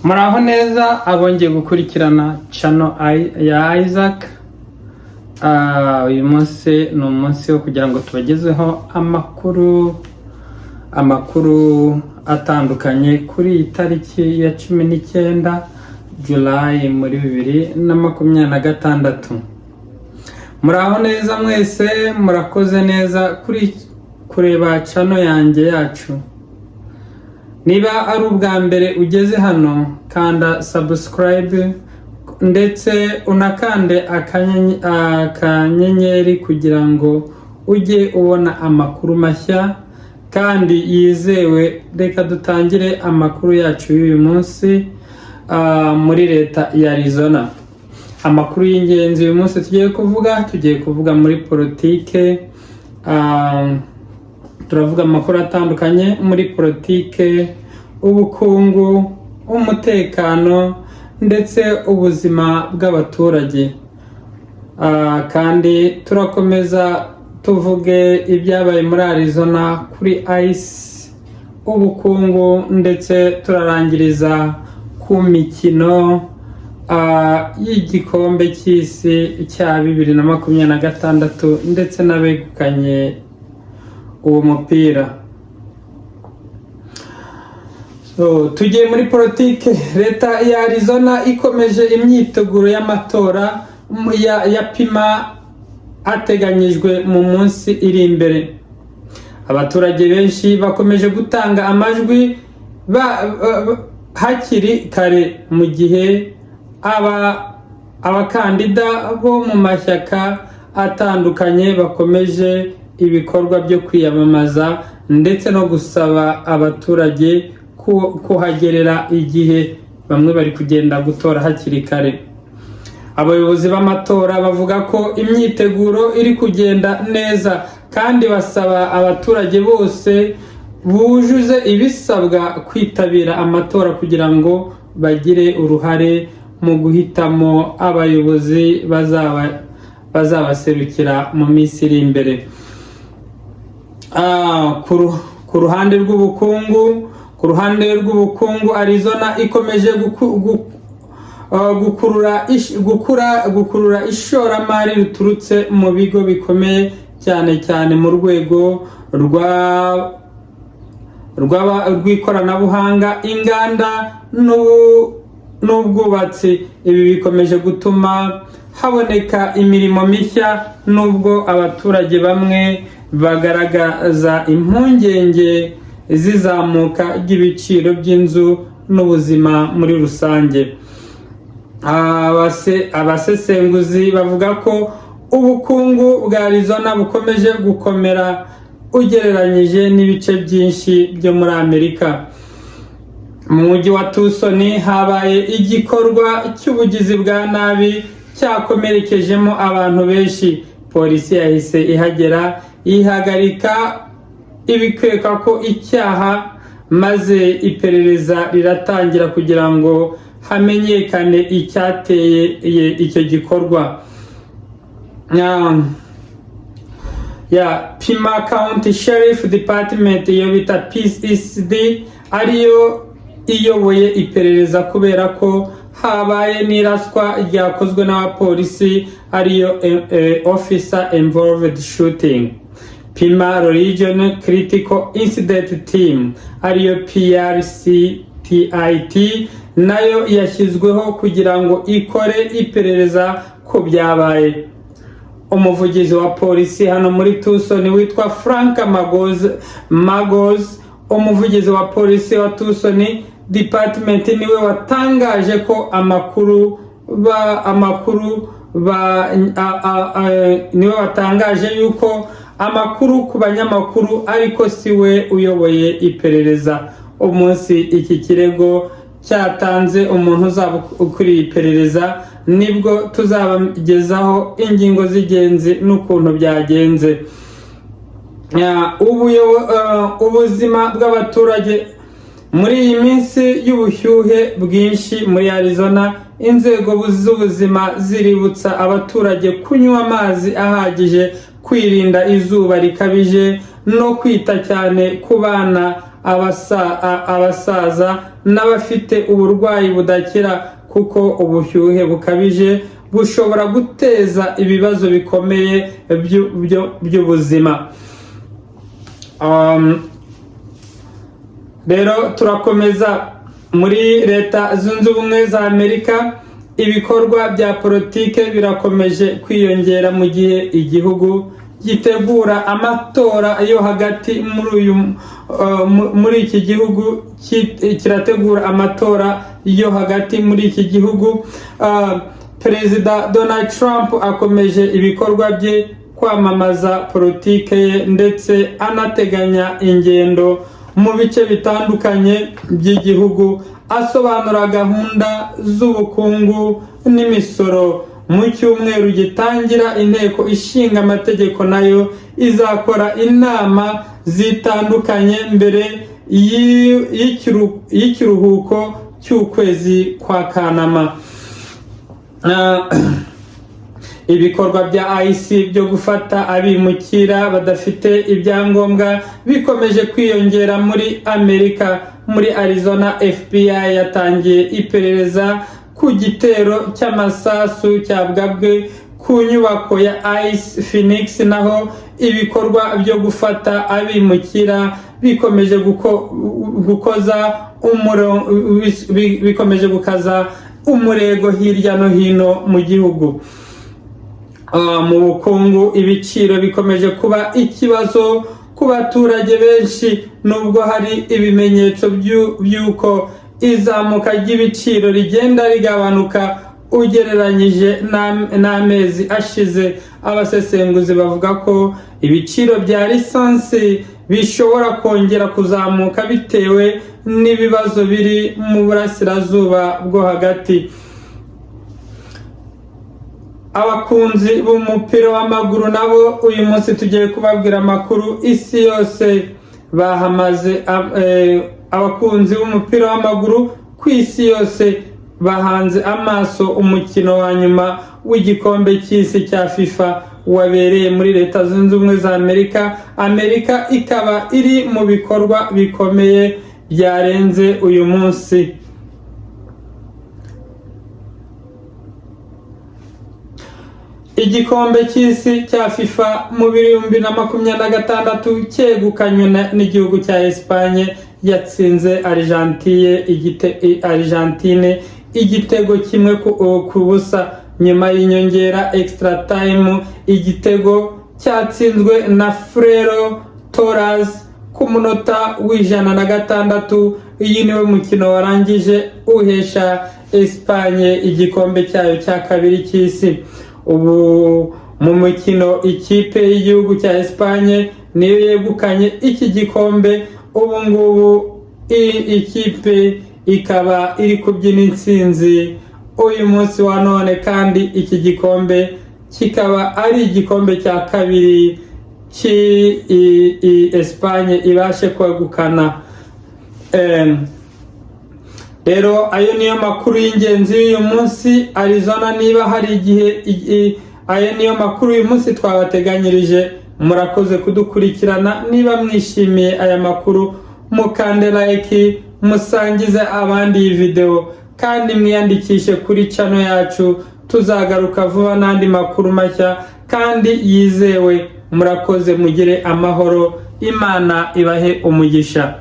Muraho neza abongeye gukurikirana channel ya Isaac. Uyu munsi ni umunsi wo kugira ngo tubagezeho amakuru atandukanye kuri tariki ya 19 July muri 2026. Muraho neza mwese, murakoze neza kuri kureba channel yanjye yacu. Niba ari ubwa mbere ugeze hano, kanda subscribe ndetse unakande akanyenyeri kugira ngo ujye ubona amakuru mashya kandi yizewe. Reka dutangire amakuru yacu y'uyu munsi muri leta ya Arizona. Amakuru y'ingenzi uyu munsi tugiye kuvuga muri politike. Turavuga amakuru atandukanye muri politike, ubukungu, umutekano ndetse ubuzima bw'abaturage. Kandi turakomeza tuvuge ibyabaye muri Arizona kuri ICE, ubukungu, ndetse turarangiriza ku mikino y'igikombe cy'isi cya 2026 ndetse n'abegukanye uwo mupira. Tugiye muri politike. Leta ya Arizona ikomeje imyiteguro y'amatora ya PIMA ateganyijwe mu munsi iri imbere. Abaturage benshi bakomeje gutanga amajwi hakiri kare, mu gihe abakandida bo mu mashyaka atandukanye bakomeje ibikorwa byo kwiyamamaza ndetse no gusaba abaturage kuhagerera igihe. Bamwe bari kugenda gutora hakiri kare. Abayobozi b'amatora bavuga ko imyiteguro iri kugenda neza kandi basaba abaturage bose bujuze ibisabwa kwitabira amatora kugira ngo bagire uruhare mu guhitamo abayobozi bazabaserukira mu minsi iri imbere. Ku ruhande rw'ubukungu, Arizona ikomeje gukurura ishoramari riturutse mu bigo bikomeye cyane mu rwego rw'ikoranabuhanga, inganda n'ubwubatsi. Ibi bikomeje gutuma haboneka imirimo mishya, nubwo abaturage bamwe bagaragaza impungenge zizamuka ry'ibiciro by'inzu n'ubuzima muri rusange. Abasesenguzi bavuga ko ubukungu bwa Arizona bukomeje gukomera ugereranyije n'ibice byinshi byo muri Amerika. Mu mujyi wa Tucson habaye igikorwa cy'ubugizi bwa nabi cyakomerekejemo abantu benshi. Polisi yahise ihagera ihagarika ibikekwa ko icyaha, maze iperereza riratangira kugira ngo hamenyekane icyateye icyo gikorwa. PIMA County Sheriff Department, iyo bita PCD, ariyo iyoboye iperereza kubera ko habaye n'iraswa ryakozwe n'abapolisi, ariyo Officer Involved Shooting. PIMA Regional Critical Incident Team, ariyo PRCTIT, nayo yashyizweho kugira ngo ikore iperereza ku byabaye. Umuvugizi wa polisi hano muri Tucson witwa Frank Magos, umuvugizi wa polisi wa Tucson Department, niwe watangaje ko niwe watangaje yuko amakuru ku banyamakuru, ariko siwe uyoboye iperereza. Umunsi iki kirego cyatanze umuntu uzaba ukuriye iperereza, nibwo tuzabagezaho ingingo z'ingenzi n'ukuntu byagenze. Ubuzima bw'abaturage muri iyi minsi y'ubushyuhe bwinshi muri Arizona, inzego z'ubuzima ziributsa abaturage kunywa amazi ahagije, kwirinda izuba rikabije no kwita cyane ku bana, abasaza n'abafite uburwayi budakira, kuko ubushyuhe bukabije bushobora guteza ibibazo bikomeye by'ubuzima. Rero turakomeza. Muri Leta Zunze Ubumwe za Amerika, ibikorwa bya politike birakomeje kwiyongera mu gihe igihugu gitegura amatora yo hagati muri iki gihugu kirategura amatora yo hagati muri iki gihugu. Perezida Donald Trump akomeje ibikorwa bye kwamamaza politike ye, ndetse anateganya ingendo mu bice bitandukanye by'igihugu, asobanura gahunda z'ubukungu n'imisoro. Mu cyumweru gitangira, inteko ishinga amategeko nayo izakora inama zitandukanye mbere y'ikiruhuko cy'ukwezi kwa Kanama. Ibikorwa bya ICE byo gufata abimukira badafite ibyangombwa bikomeje kwiyongera muri Amerika. Muri Arizona, FBI yatangiye iperereza ku gitero cy'amasasu cyagabwe ku nyubako ya ICE Phoenix, naho ibikorwa byo gufata abimukira bikomeje gukaza umurego hirya no hino mu gihugu. Mu bukungu, ibiciro bikomeje kuba ikibazo ku baturage benshi, nubwo hari ibimenyetso by'uko izamuka ry'ibiciro rigenda rigabanuka ugereranyije n'amezi ashize. Abasesenguzi bavuga ko ibiciro bya lisansi bishobora kongera kuzamuka bitewe n'ibibazo biri mu burasirazuba bwo hagati. Abakunzi b'umupira w'amaguru nabo uyu munsi tugiye kubabwira amakuru isi yose bahamaze. Abakunzi b'umupira w'amaguru ku isi yose bahanze amaso umukino wa nyuma w'igikombe cy'isi cya FIFA wabereye muri Leta Zunze Ubumwe za Amerika. Amerika ikaba iri mu bikorwa bikomeye byarenze uyu munsi. Igikombe cy'isi cya FIFA mu 2026 cyegukanywe n'igihugu cya Espagne, yatsinze Argentine igitego kimwe ku busa nyuma y'inyongera extra time. Igitego cyatsinzwe na Ferran Torres ku munota w'106. Iyi niwe mukino warangije uhesha Espagne igikombe cyayo cya kabiri cy'isi. Ubu mu mukino ikipe y'igihugu cya Espagne niyo yegukanye iki gikombe. Ubu ngubu ikipe ikaba iri kubyina intsinzi uyu munsi wa none, kandi iki gikombe kikaba ari igikombe cya kabiri Espagne ibashe kwegukana. Rero ayo niyo makuru y'ingenzi y'uyu munsi. Arizona, niba hari igihe, ayo niyo makuru uyu munsi twabateganyirije. Murakoze kudukurikirana. Niba mwishimiye aya makuru, mukande like, musangize abandi iyi video, kandi mwiyandikishe kuri channel yacu. Tuzagaruka vuba n'andi makuru mashya kandi yizewe. Murakoze, mugire amahoro. Imana ibahe umugisha.